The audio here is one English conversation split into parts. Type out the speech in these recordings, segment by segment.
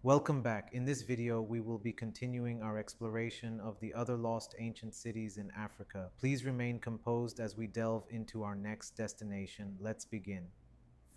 Welcome back. In this video, we will be continuing our exploration of the other lost ancient cities in Africa. Please remain composed as we delve into our next destination. Let's begin.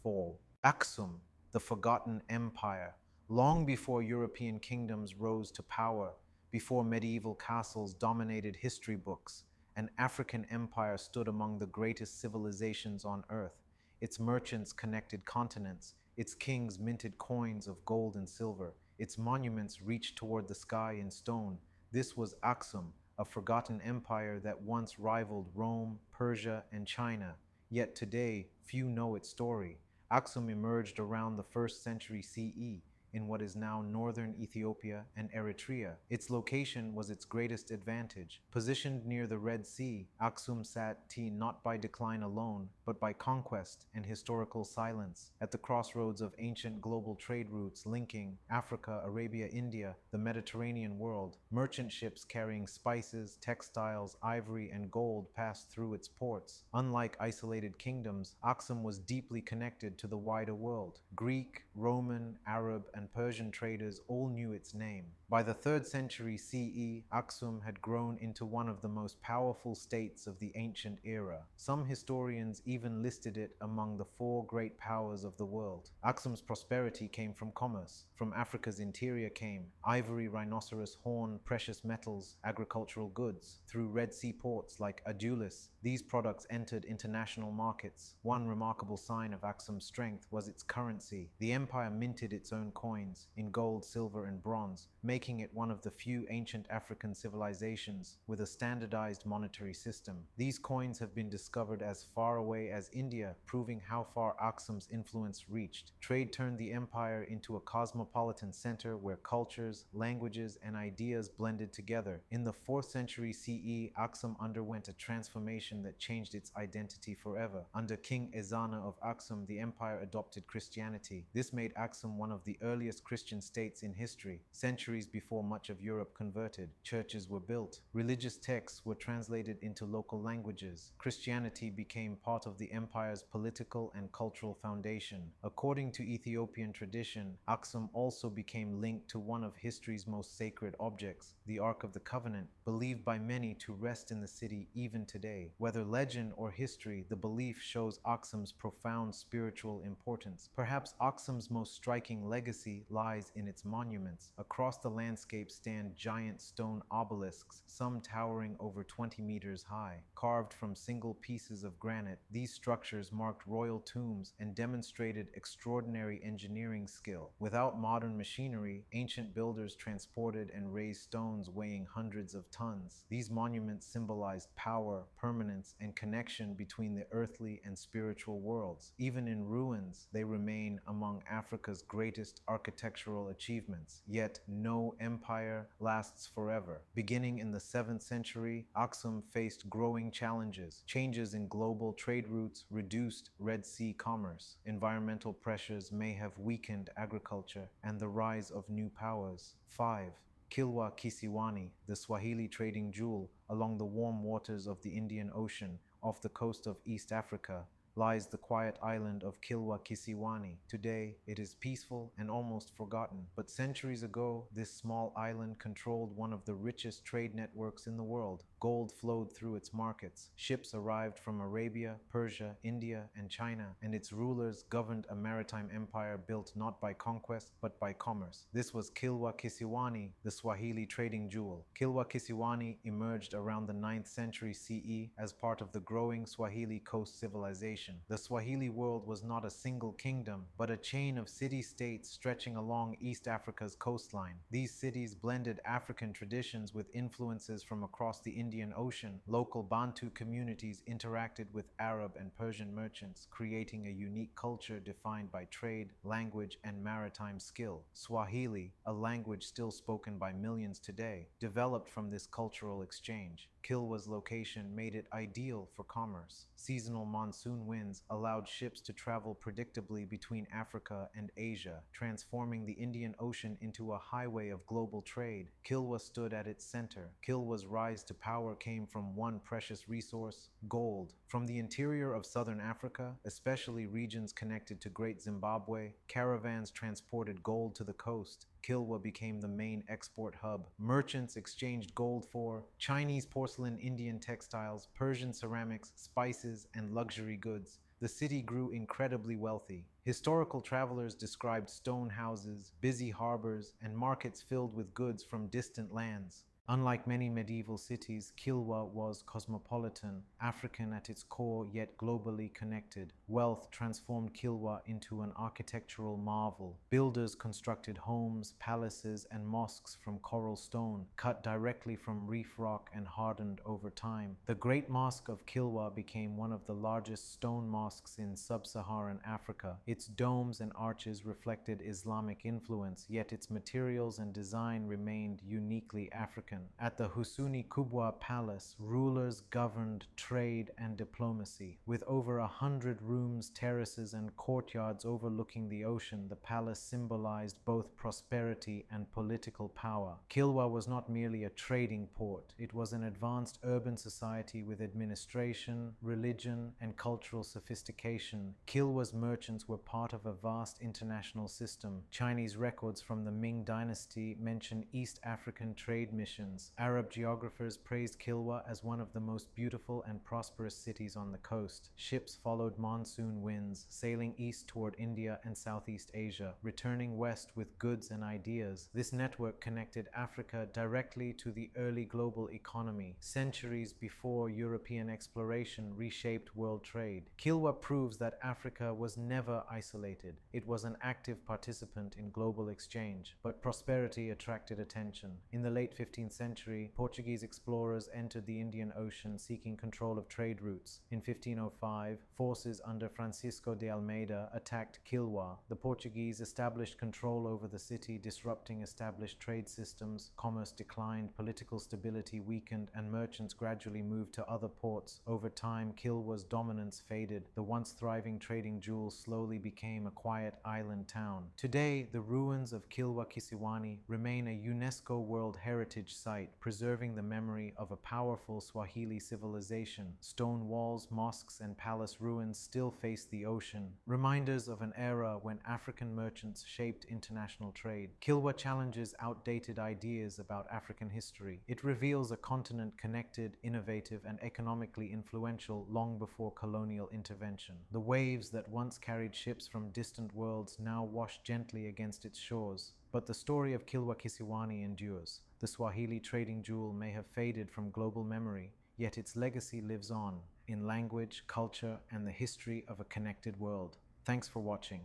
4. Aksum, the Forgotten Empire. Long before European kingdoms rose to power, before medieval castles dominated history books, an African empire stood among the greatest civilizations on earth. Its merchants connected continents, its kings minted coins of gold and silver, its monuments reached toward the sky in stone. This was Aksum, a forgotten empire that once rivaled Rome, Persia, and China. Yet today, few know its story. Aksum emerged around the 1st century CE in what is now northern Ethiopia and Eritrea. Its location was its greatest advantage. Positioned near the Red Sea, Aksum sat not by decline alone, but by conquest and historical silence. At the crossroads of ancient global trade routes linking Africa, Arabia, India, the Mediterranean world, merchant ships carrying spices, textiles, ivory, and gold passed through its ports. Unlike isolated kingdoms, Aksum was deeply connected to the wider world. Greek, Roman, Arab, and Persian traders all knew its name. By the 3rd century CE, Aksum had grown into one of the most powerful states of the ancient era. Some historians even listed it among the 4 great powers of the world. Aksum's prosperity came from commerce. From Africa's interior came ivory, rhinoceros horn, precious metals, agricultural goods. Through Red Sea ports like Adulis, these products entered international markets. One remarkable sign of Aksum's strength was its currency. The empire minted its own coins in gold, silver, and bronze, making it one of the few ancient African civilizations with a standardized monetary system. These coins have been discovered as far away as India, proving how far Aksum's influence reached. Trade turned the empire into a cosmopolitan center where cultures, languages, and ideas blended together. In the 4th century CE, Aksum underwent a transformation that changed its identity forever. Under King Ezana of Aksum, the empire adopted Christianity. This made Aksum one of the earliest Christian states in history. Centuries before much of Europe converted, churches were built, religious texts were translated into local languages. Christianity became part of the empire's political and cultural foundation. According to Ethiopian tradition, Aksum also became linked to one of history's most sacred objects, the Ark of the Covenant, believed by many to rest in the city even today. Whether legend or history, the belief shows Aksum's profound spiritual importance. Perhaps Aksum's most striking legacy lies in its monuments. Across the landscape stand giant stone obelisks, some towering over 20 meters high. Carved from single pieces of granite, these structures marked royal tombs and demonstrated extraordinary engineering skill. Without modern machinery, ancient builders transported and raised stones weighing hundreds of tons. These monuments symbolized power, permanence, and connection between the earthly and spiritual worlds. Even in ruins, they remain among Africa's greatest architectural achievements. Yet no empire lasts forever. Beginning in the 7th century, Aksum faced growing challenges. Changes in global trade routes reduced Red Sea commerce. Environmental pressures may have weakened agriculture, and the rise of new powers. 5. Kilwa Kisiwani, the Swahili trading jewel along the warm waters of the Indian Ocean off the coast of East Africa, lies the quiet island of Kilwa Kisiwani. Today, it is peaceful and almost forgotten, but centuries ago, this small island controlled one of the richest trade networks in the world. Gold flowed through its markets. Ships arrived from Arabia, Persia, India, and China, and its rulers governed a maritime empire built not by conquest, but by commerce. This was Kilwa Kisiwani, the Swahili trading jewel. Kilwa Kisiwani emerged around the 9th century CE as part of the growing Swahili coast civilization. The Swahili world was not a single kingdom, but a chain of city-states stretching along East Africa's coastline. These cities blended African traditions with influences from across the Indian Ocean. Local Bantu communities interacted with Arab and Persian merchants, creating a unique culture defined by trade, language, and maritime skill. Swahili, a language still spoken by millions today, developed from this cultural exchange. Kilwa's location made it ideal for commerce. Seasonal monsoon winds allowed ships to travel predictably between Africa and Asia, transforming the Indian Ocean into a highway of global trade. Kilwa stood at its center. Kilwa's rise to power came from one precious resource: gold. From the interior of southern Africa, especially regions connected to Great Zimbabwe, caravans transported gold to the coast. Kilwa became the main export hub. Merchants exchanged gold for Chinese porcelain, Indian textiles, Persian ceramics, spices, and luxury goods. The city grew incredibly wealthy. Historical travelers described stone houses, busy harbors, and markets filled with goods from distant lands. Unlike many medieval cities, Kilwa was cosmopolitan, African at its core yet globally connected. Wealth transformed Kilwa into an architectural marvel. Builders constructed homes, palaces, and mosques from coral stone, cut directly from reef rock and hardened over time. The Great Mosque of Kilwa became one of the largest stone mosques in sub-Saharan Africa. Its domes and arches reflected Islamic influence, yet its materials and design remained uniquely African. At the Husuni Kubwa Palace, rulers governed trade and diplomacy. With over 100 rooms, terraces, and courtyards overlooking the ocean, the palace symbolized both prosperity and political power. Kilwa was not merely a trading port. It was an advanced urban society with administration, religion, and cultural sophistication. Kilwa's merchants were part of a vast international system. Chinese records from the Ming Dynasty mention East African trade missions. Arab geographers praised Kilwa as one of the most beautiful and prosperous cities on the coast. Ships followed monsoon winds, sailing east toward India and Southeast Asia, returning west with goods and ideas. This network connected Africa directly to the early global economy, centuries before European exploration reshaped world trade. Kilwa proves that Africa was never isolated. It was an active participant in global exchange, but prosperity attracted attention. In the late 15th century, Portuguese explorers entered the Indian Ocean seeking control of trade routes. In 1505, forces under Francisco de Almeida attacked Kilwa. The Portuguese established control over the city, disrupting established trade systems. Commerce declined, political stability weakened, and merchants gradually moved to other ports. Over time, Kilwa's dominance faded. The once thriving trading jewel slowly became a quiet island town. Today, the ruins of Kilwa Kisiwani remain a UNESCO World Heritage Site, preserving the memory of a powerful Swahili civilization. Stone walls, mosques, and palace ruins still face the ocean, reminders of an era when African merchants shaped international trade. Kilwa challenges outdated ideas about African history. It reveals a continent connected, innovative, and economically influential long before colonial intervention. The waves that once carried ships from distant worlds now wash gently against its shores. But the story of Kilwa Kisiwani endures. The Swahili trading jewel may have faded from global memory, yet its legacy lives on in language, culture, and the history of a connected world. Thanks for watching.